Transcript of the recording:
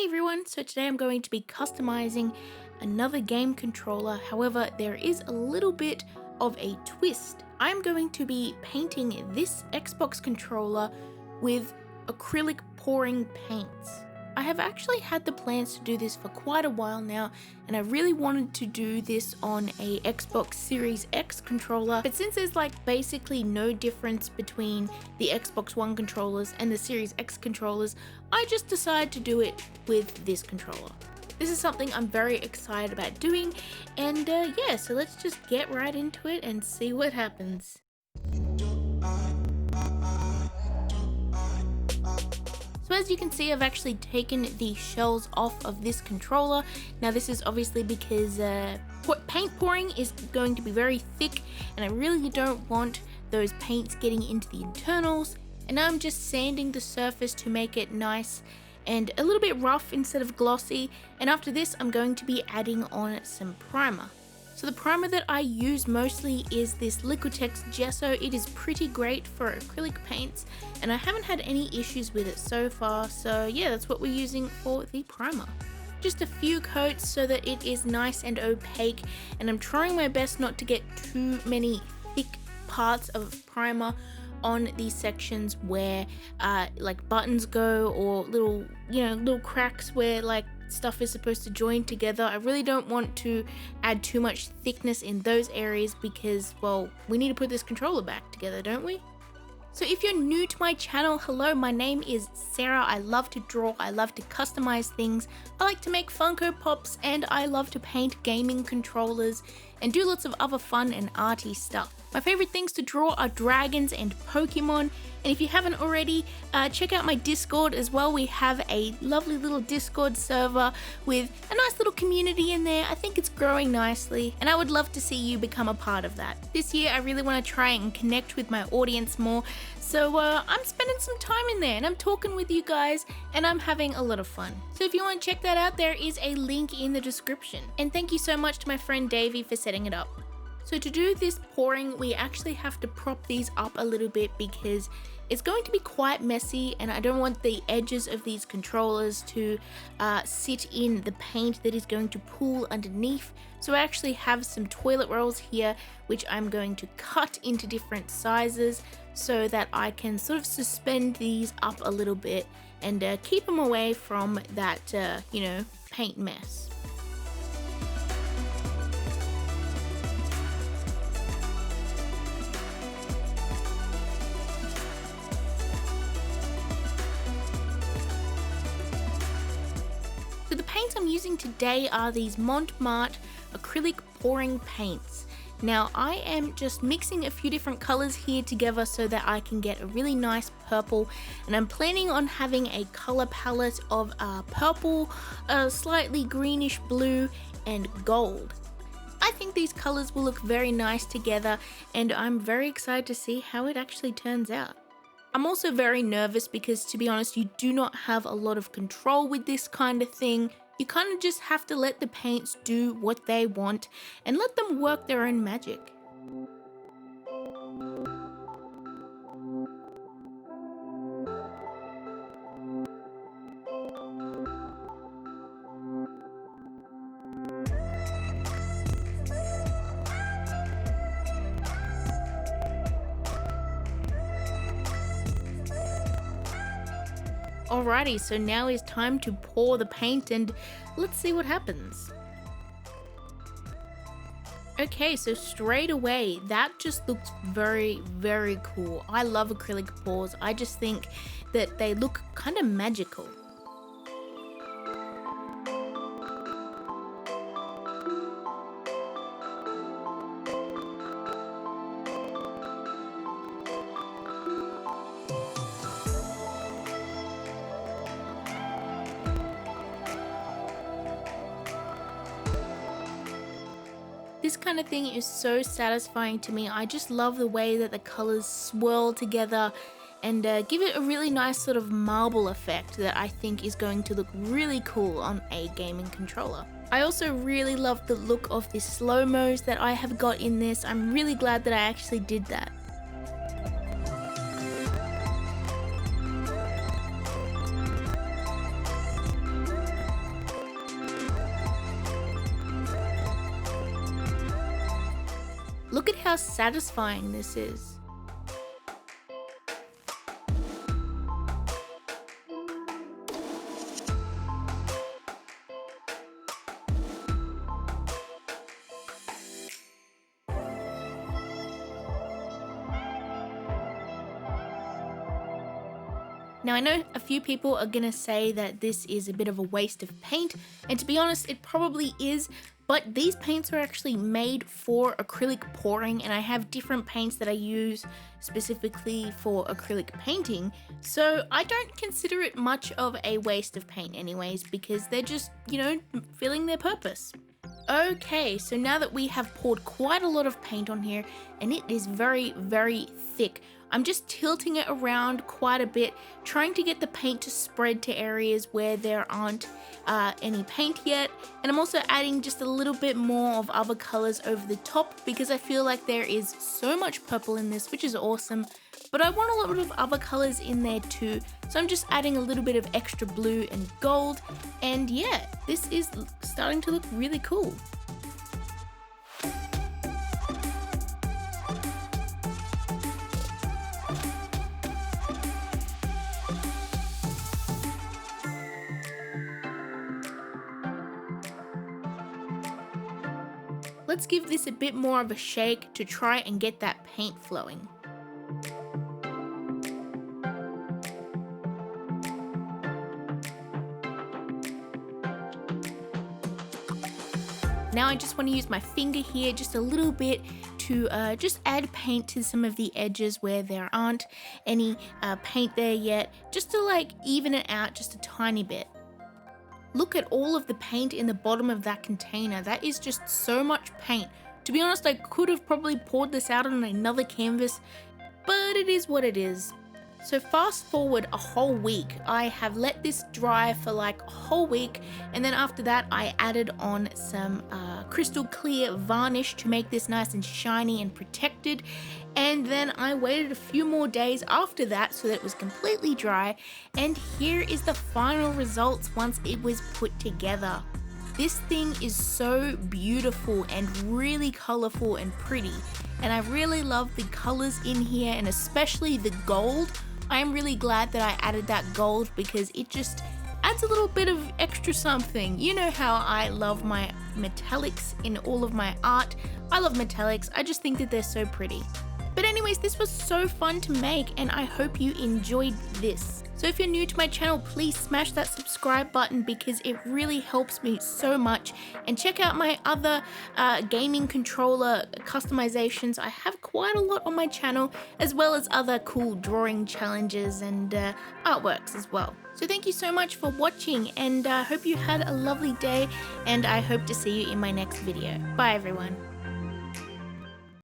everyone, so today I'm going to be customizing another game controller. However, there is a little bit of a twist. I'm going to be painting this Xbox controller with acrylic pouring paints. I have actually had the plans to do this for quite a while now, and I really wanted to do this on a Xbox Series X controller, but since there's basically no difference between the Xbox One controllers and the Series X controllers, I just decided to do it with this controller. This is something I'm very excited about doing, and yeah, so let's just get right into it and see what happens. So as you can see, I've actually taken the shells off of this controller. Now this is obviously because paint pouring is going to be very thick, and I really don't want those paints getting into the internals. And now I'm just sanding the surface to make it nice and a little bit rough instead of glossy. And after this, I'm going to be adding on some primer. So the primer that I use mostly is this Liquitex Gesso. It is pretty great for acrylic paints, and I haven't had any issues with it so far. So yeah, that's what we're using for the primer. Just a few coats so that it is nice and opaque, and I'm trying my best not to get too many thick parts of primer on these sections where buttons go, or little cracks where stuff is supposed to join together. I really don't want to add too much thickness in those areas because, well, we need to put this controller back together, don't we? So if you're new to my channel, hello, my name is Sarah. I love to draw, I love to customize things, I like to make Funko Pops, and I love to paint gaming controllers and do lots of other fun and arty stuff. My favorite things to draw are dragons and Pokemon, and if you haven't already, check out my Discord as well. We have a lovely little Discord server with a nice little community in there. I think it's growing nicely, and I would love to see you become a part of that. This year, I really want to try and connect with my audience more, so I'm spending some time in there, and I'm talking with you guys, and I'm having a lot of fun. So if you want to check that out, there is a link in the description. And thank you so much to my friend Davey for setting it up. So to do this pouring, we actually have to prop these up a little bit because it's going to be quite messy, and I don't want the edges of these controllers to sit in the paint that is going to pool underneath. So I actually have some toilet rolls here, which I'm going to cut into different sizes so that I can sort of suspend these up a little bit and keep them away from that, paint mess. So the paints I'm using today are these Montmartre acrylic pouring paints. Now I am just mixing a few different colors here together so that I can get a really nice purple, and I'm planning on having a color palette of purple, slightly greenish blue, and gold. I think these colors will look very nice together, and I'm very excited to see how it actually turns out. I'm also very nervous because, to be honest, you do not have a lot of control with this kind of thing. You kind of just have to let the paints do what they want and let them work their own magic. Alrighty, so now is time to pour the paint, and let's see what happens. Okay, so straight away, that just looks very, very cool. I love acrylic pours. I just think that they look kind of magical. This kind of thing is so satisfying to me. I just love the way that the colors swirl together and give it a really nice sort of marble effect that I think is going to look really cool on a gaming controller. I also really love the look of the slow-mos that I have got in this. I'm really glad that I actually did that. Look at how satisfying this is. Now I know a few people are gonna say that this is a bit of a waste of paint, and to be honest, it probably is, but these paints are actually made for acrylic pouring, and I have different paints that I use specifically for acrylic painting, so I don't consider it much of a waste of paint anyways, because they're just, you know, filling their purpose. Okay, so now that we have poured quite a lot of paint on here, and it is very, very thick, I'm just tilting it around quite a bit, trying to get the paint to spread to areas where there aren't any paint yet, and I'm also adding just a little bit more of other colors over the top because I feel like there is so much purple in this, which is awesome, but I want a lot of other colors in there too, so I'm just adding a little bit of extra blue and gold, and yeah, this is starting to look really cool. Let's give this a bit more of a shake to try and get that paint flowing. Now I just want to use my finger here just a little bit to just add paint to some of the edges where there aren't any paint there yet, just to like even it out just a tiny bit. Look at all of the paint in the bottom of that container. That is just so much paint. To be honest, I could have probably poured this out on another canvas, but it is what it is. So fast forward a whole week, I have let this dry for like a whole week, and then after that I added on some crystal clear varnish to make this nice and shiny and protected, and then I waited a few more days after that so that it was completely dry, and here is the final results once it was put together. This thing is so beautiful and really colorful and pretty, and I really love the colors in here, and especially the gold. I'm really glad that I added that gold because it just adds a little bit of extra something. You know how I love my metallics in all of my art. I love metallics, I just think that they're so pretty. But anyways, this was so fun to make, and I hope you enjoyed this. So if you're new to my channel, please smash that subscribe button because it really helps me so much. And check out my other gaming controller customizations. I have quite a lot on my channel, as well as other cool drawing challenges and artworks as well. So thank you so much for watching, and I hope you had a lovely day, and I hope to see you in my next video. Bye everyone.